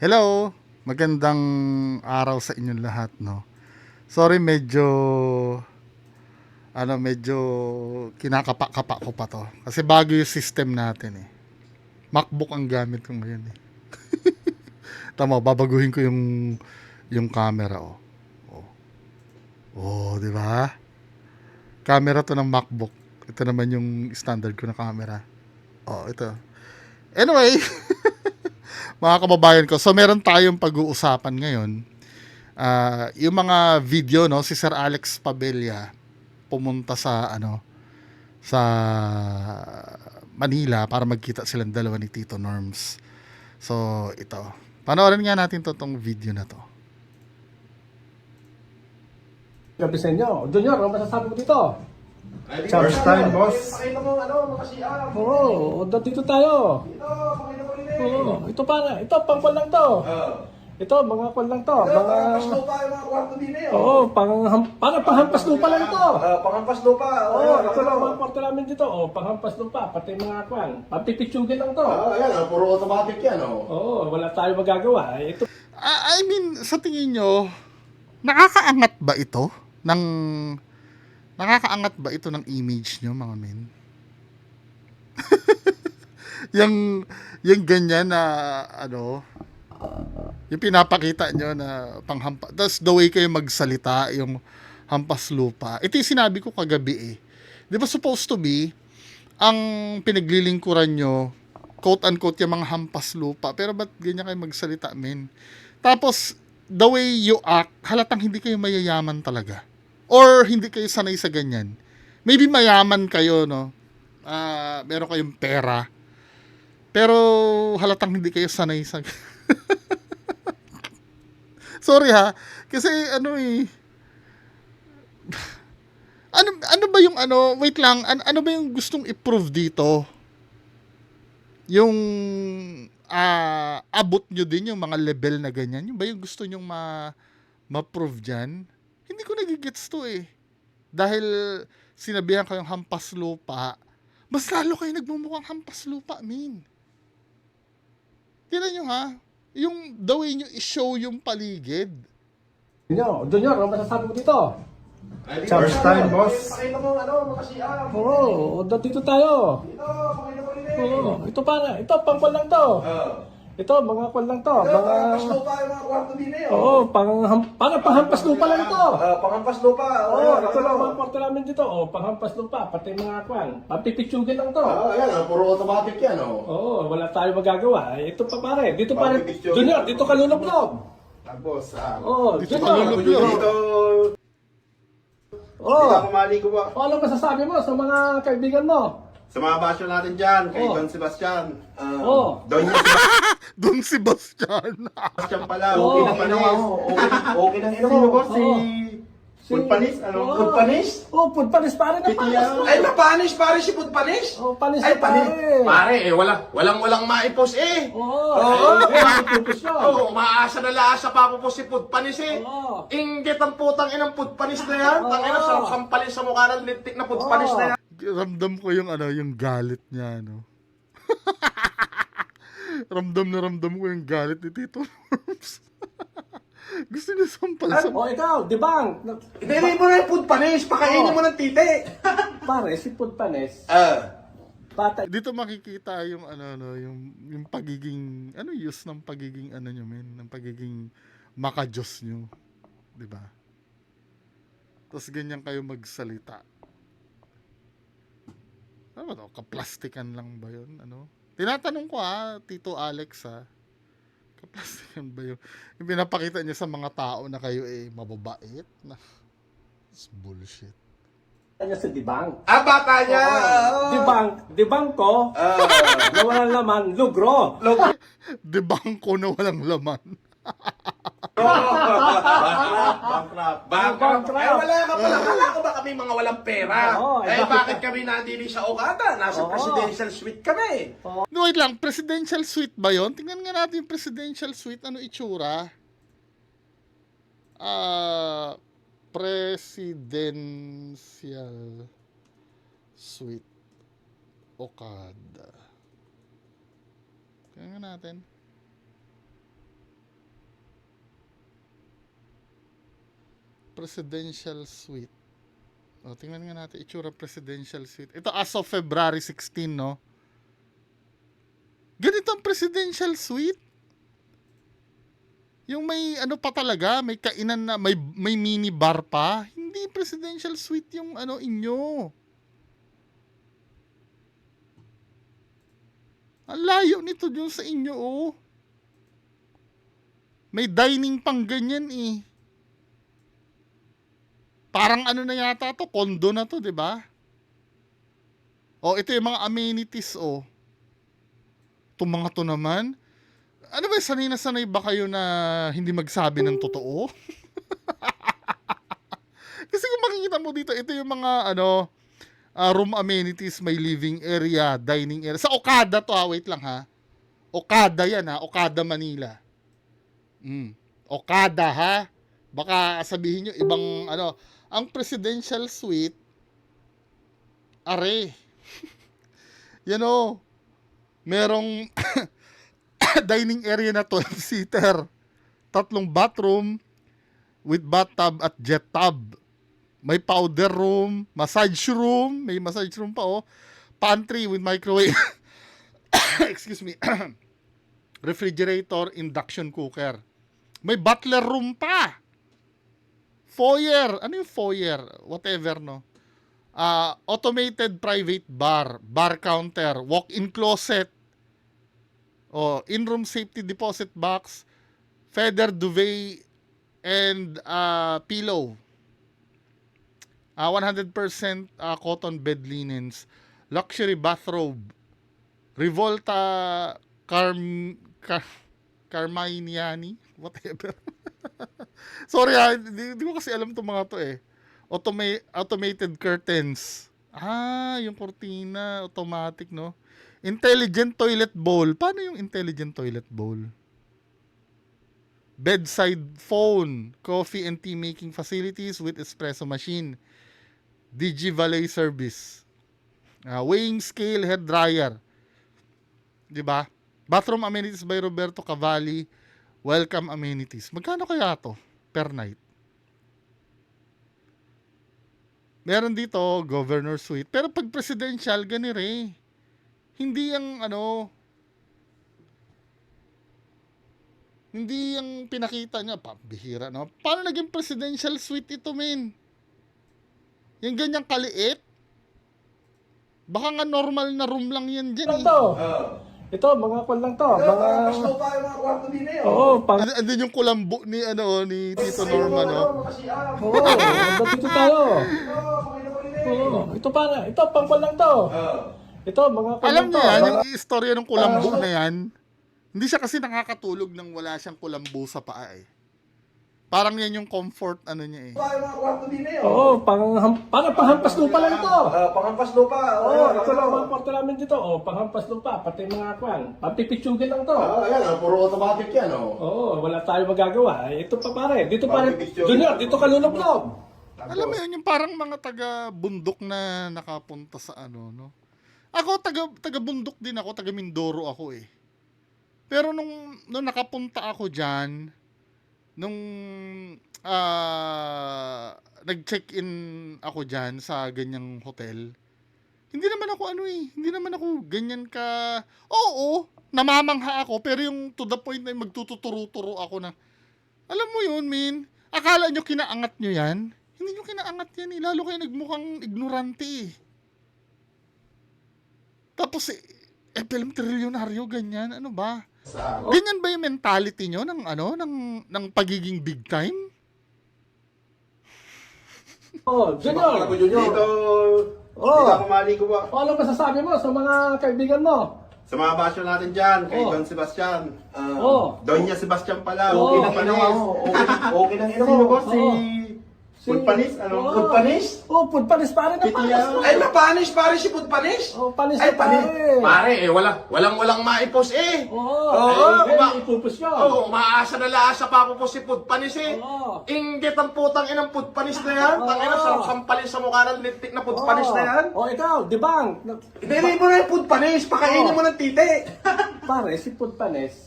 Hello, magandang araw sa inyong lahat, no. Sorry, medyo kinakapa-kapa ko pa to. Kasi bago yung system natin eh. MacBook ang gamit ko ngayon eh. Tama, babaguhin ko yung camera oh. Oh, oh, di ba? Camera to ng MacBook. Ito naman yung standard ko na camera. Oh, ito. Anyway, mga kababayan ko, so meron tayong pag-uusapan ngayon. Yung mga video, no, si Sir Alex Pabella pumunta sa Manila para magkita silang dalawa ni Tito Norms. So ito, panoorin nga natin tong video na to. Gabi sa inyo. Junior, ano masasabi mo dito? First time, boss. Pakita mo makasiyang. Oo, dito tayo. Ito, pakita mo rin eh. Oo, ito pangkwan lang to. Ito, mga kwan lang to. Ito, Mga... panghampas lupa yung mga kwarto din eh. Oo, panghampas lupa lang ito. Panghampas lupa. Oo, ito lang mga kwarto namin dito. Oo, panghampas lupa, pati mga kwan. Papipitsugin lang to. Ayan, puro automatic yan, oh. Oo, wala tayo magagawa. Ito. I mean, sa tingin nyo, nakakaangat ba ito ng image nyo, mga men? yung ganyan na yung pinapakita nyo na panghampas, that's the way kayo magsalita, yung hampas lupa. Ito yung sinabi ko kagabi eh. Di ba supposed to be ang pinaglilingkuran nyo, quote unquote, yung mga hampas lupa, pero ba't ganyan kayo magsalita, men? Tapos the way you act, halatang hindi kayo mayayaman talaga. Or hindi kayo sanay sa ganyan. Maybe mayaman kayo, no? Meron kayong pera. Pero halatang hindi kayo sanay sa... Sorry ha. Kasi ano ba yung wait lang, ano ba yung gustong i-prove dito? Yung abot nyo din yung mga level na ganyan. Yung ba yung gusto nyong ma-prove dyan? Hindi ko nagigets to eh. Dahil sinabihan ko yung hampas lupa, mas lalo kayo nagmumukhang hampas lupa, min. Tignan nyo ha, yung the way nyo i-show yung paligid. Junior, ano masasabi mo dito? First time, boss. Pakita mo makasiyang. Oo, dito tayo. Ito, pakita mo rin eh. Oo, ito pangkwan lang to. Ito, mga kwan lang to. Ito, Mga... panghampas lupa yung mga kwarto din eh. Oo, panghampas lupa lang ito. Panghampas lupa. Oo, ito lang mga kwarto namin dito. Oo, panghampas lupa, pati mga kwan. Papipitsugin lang to. Ayan, puro automatic yan, oh. Oo, wala tayo magagawa. Ito pa pare, dito pare. Papipitsugin. Junior, dito ka lulog-log. Boss, Oo, Dito dito. ka lulog-log. dito, Oo. dito ako mali ko ba? Ano masasabi mo sa mga kaibigan mo? Sa mga basyo natin dyan, kay Oh. Don Sebastian. Oo. Don Doon si Bastian. Sebastian pala, Oh, okay na panis. Okay nang ino Sino mo. boss? Si... Si- Food panis? Ano? Oo. Food panis? Oo, food panis pare na Piti panis. yan. Ay, mapanis pare si Pud Panis. Oo, panis Ay, na pare. Pare, walang maipos eh. Oo. Oo. Pupus yun. Oo, umaasa na laasa pa ako po si Food panis eh. Oo. Inggit ang putang inang Food panis na yan. Tangina, sarap sampalin sa mukha ng lintik na Food panis na yan. Ramdam ko yung galit niya, no. ramdam ko yung galit ni Tito Norms. Gusto niya sampal sa... O ikaw, di bang? Hindi mo na yung Pud Panis. Pakainin mo ng titi. Pare, si food panis. Bata. Dito makikita yung yung pagiging use ng pagiging nyo, men, ng pagiging makajos nyo, 'di ba? Tapos ganyan kayo magsalita. Ano ba to? Kaplastikan lang ba 'yun? Tinatanong ko Tito Alex kaplastikan ba 'yun? Yung pinapakita niya sa mga tao na kayo mababait na bullshit. Kanya si Dibang. Bata niya. Dibang ko, na walang laman, lugro. De bangko na walang laman. Bankrupt. Wala ka pala. Kala ko ba kami mga walang pera? Oo, Bakit kami nandili sa Okada? Nasa presidential suite kami. No, wait lang. Presidential suite ba yon? Tingnan nga natin yung presidential suite. Ano itsura? Presidential suite. Okada. Tingnan nga natin. Presidential suite. O, tingnan nga natin itsura presidential suite. Ito as of February 16, no? Ganito ang presidential suite. Yung may ano pa talaga, may kainan na, may mini bar pa. Hindi presidential suite yung ano inyo. Ang layo nito dun sa inyo, oh. May dining pang ganyan, eh. Parang ano na yata to, condo na to, 'di ba? Oh, ito yung mga amenities, oh. Itong mga to naman. Ano ba, sanay na sanay ba kayo na hindi magsabi ng totoo? Kasi kung makikita mo dito, ito yung mga ano, room amenities, may living area, dining area. Sa Okada to, ha, wait lang ha. Okada yan ha, Okada, Manila. Okada ha. Baka sabihin nyo ibang ano, ang presidential suite, are. Yan o, merong dining area na 12-seater, 3 bathroom with bathtub at jet tub. May powder room, massage room, may massage room pa oh. Pantry with microwave. Excuse me. Refrigerator, induction cooker. May butler room pa. Foyer. Ano yung foyer? Whatever, no? Automated private bar, bar counter, walk-in closet, in-room safety deposit box, feather duvet, and pillow. 100% cotton bed linens, luxury bathrobe, Rivolta Carminiani, whatever. Sorry hindi ko kasi alam itong mga to eh. Automated curtains. Yung cortina, automatic, no? Intelligent toilet bowl. Paano yung intelligent toilet bowl? Bedside phone, coffee and tea making facilities with espresso machine. DG Valet service. Weighing scale, hair dryer. 'Di ba? Bathroom amenities by Roberto Cavalli. Welcome amenities. Magkano kaya to per night? Meron dito governor suite, pero pag presidential ganire. Hindi yung ano, hindi yung pinakita niya, pambihira, no? Paano naging presidential suite ito, men? Yung ganyang kaliit? Baka nga normal na room lang yan dyan, eh. Ito, mga kwan lang to. Mga... Slow pa yung mga kwarto din eh. Oo, pang... Andun yung kulambo ni, ano, ni Tito Norman, no? Oo, dito tayo. Oo, ito para, ito, pang kwan lang to. Ito, mga kwan Alam lang niyo to. yan, yung istorya ng kulambo na yan, hindi siya kasi nakakatulog nang wala siyang kulambo sa paa, eh. Parang yan yung comfort, ano niya, eh. Pa yung mga kwarto din eh. Oo, para panghampas lupa lang ito. Panghampas lupa. Oo, ito lang mga kwarto namin dito. Oo, panghampas lupa, pati mga kwan. Papipitsugin lang to. Ayan, puro automatic yan, oh. Oo, wala tayo magagawa. Ito pa pare. Dito pare. Papipicture. Junior, dito ka lulog-log. Alam mo yun, yung parang mga taga-bundok na nakapunta sa ano, no? Ako, taga-bundok din ako, taga-Mindoro ako, eh. Pero nung nakapunta ako dyan, nung nag-check-in ako dyan sa ganyang hotel, hindi naman ako hindi naman ako ganyan ka, oo, namamangha ako, pero yung to the point na magtututuro-turo ako na, alam mo yun, min, akala nyo kinaangat nyo yan? Hindi nyo kinaangat yan, eh. Lalo kayo nagmukhang ignorante, eh. Tapos, film trilyonaryo, ganyan, ano ba? Ganyan ba yung mentality nyo ng ano, ng pagiging big time? Oo, Junior. Dito, Oo. dito ako maligo ba? O, ano masasabi mo sa mga kaibigan mo? Sa mga basyo natin dyan, kay Oh. Don Sebastian. Oh. Doña Sebastian pala, Oh. okay na panis. Okay lang ino. Sino boss? Oh. Food panis? Ano? Oo. Food panis? Oo, food panis pare na Piti panis. yan. Ay, napanis pare si Food Panis. Oo, panis Ay, na panis. pare. Pare, walang maipos eh. Oo, Oo, ipupus yun. Oo, maasa na laasa pa ako po si Food Panis eh. Oo. Inggit ang putang inang Food Panis na yan. Tangina, sarap sampalin sa mukha ng lintik na Food Panis na yan. O, ikaw, di bang? Hindi mo na yung Food Panis, pakainin mo ng titi. Pare, si food panis.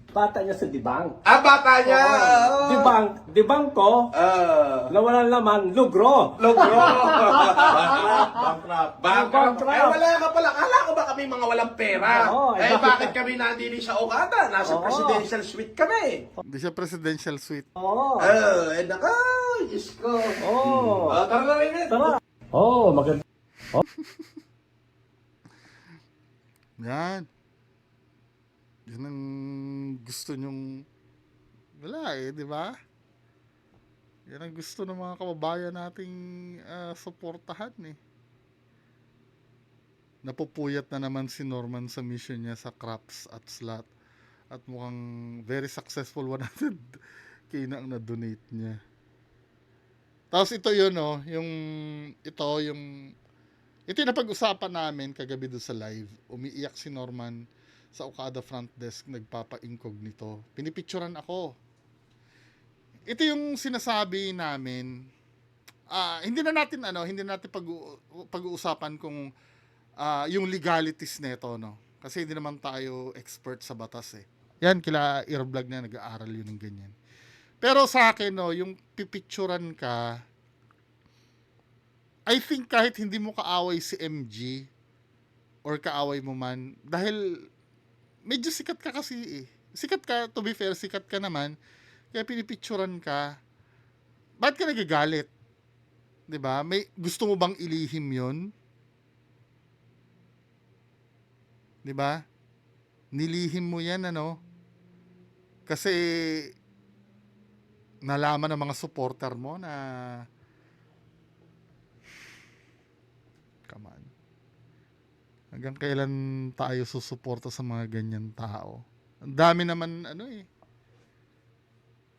Bata niya sa dibang. Ah, bata niya! Oo. Dibang ko, na walang laman, lugro. Logro! Bankrupt. Bankrupt. Eh, wala ka pala. Kala ko ba kami mga walang pera? Oo, eh, bakit bakit kami nandito sa Okada? Nasa Oo. presidential suite kami. Hindi siya presidential suite. Oo. Eh, naka, Diyos ko. Oo. Tara na rin. Tara. Oo, maganda. Yan. Yan ang gusto nyong... Wala eh, di ba? Yan ang gusto ng mga kababayan nating suportahan eh. Napupuyat na naman si Norman sa mission niya sa craps at slot. At mukhang very successful 100k na ang na-donate niya. Tapos ito yun, no? Ito yung napag-usapan namin kagabi doon sa live. Umiiyak si Norman sa Okada front desk, nagpapa-incognito. Pinipicturan ako. Ito yung sinasabi namin. Hindi na natin pag-uusapan kung yung legalities nito, no? Kasi hindi naman tayo expert sa batas eh. Yan, kila Airblog na nag-aaral yun ng ganyan. Pero sa akin, no, yung pipicturan ka, I think kahit hindi mo kaaway si MG or kaaway mo man, dahil medyo sikat ka kasi eh. Sikat ka, to be fair, sikat ka naman. Kaya pinipicturan ka. Ba't ka nagagalit? 'Di ba? May gusto mo bang ilihim 'yon? 'Di ba? Nilihim mo 'yan ano? Kasi nalaman ng mga supporter mo na come on. Hanggang kailan tayo susuporta sa mga ganyan tao? Ang dami naman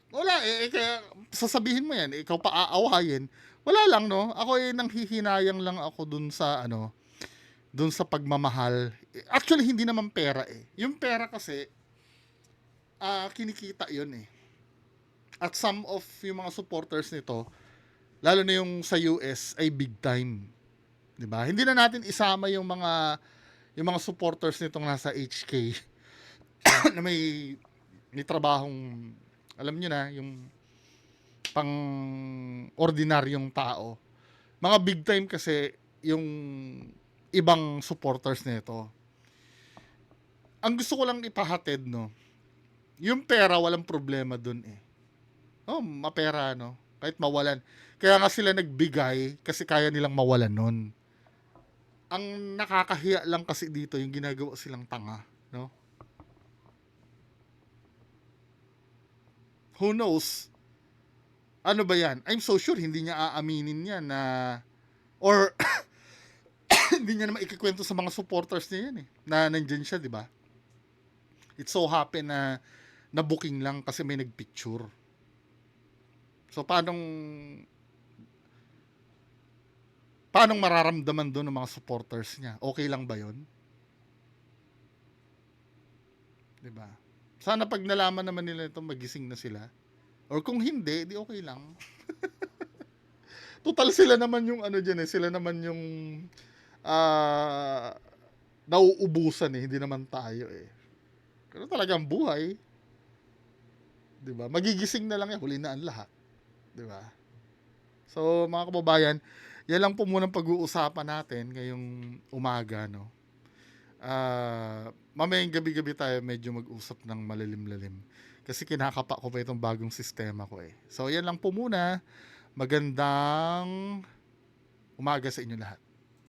wala kaya sasabihin mo yan, ikaw pa aawayin. Wala lang, no? Ako nanghihinayang lang ako dun sa dun sa pagmamahal. Actually, hindi naman pera eh. Yung pera kasi, kinikita yun eh. At some of yung mga supporters nito, lalo na yung sa US, ay big time. 'Di ba? Hindi na natin isama yung mga supporters nitong nasa HK na may trabahong, alam niyo na, yung pang ordinaryong tao. Mga big time kasi yung ibang supporters nito. Ang gusto ko lang ipahatid, no, yung pera walang problema dun eh. Oh, mapera, no? Kahit mawalan. Kaya nga sila nagbigay kasi kaya nilang mawalan nun. Ang nakakahiya lang kasi dito yung ginagawa silang tanga, no? Who knows? Ano ba yan? I'm so sure hindi niya aaminin yan na or hindi niya naman ikikwento sa mga supporters niya yan eh. Na nandyan siya, di ba? It so happen na booking lang kasi may nagpicture. So paanong mararamdaman doon ng mga supporters niya? Okay lang ba 'yon? 'Di ba? Sana pag nalaman naman nila ito, magising na sila. Or kung hindi, di okay lang. Total sila naman yung diyan eh, sila naman yung nauubusan eh, hindi naman tayo eh. Pero talagang buhay. 'Di ba? Magigising na lang yan, huli na ang lahat. 'Di ba? So, mga kababayan, yan lang po muna pag-uusapan natin ngayong umaga, no? Mamayang gabi-gabi tayo medyo mag-usap ng malalim-lalim. Kasi kinakapa ko pa itong bagong sistema ko eh. So, yan lang po muna. Magandang umaga sa inyo lahat.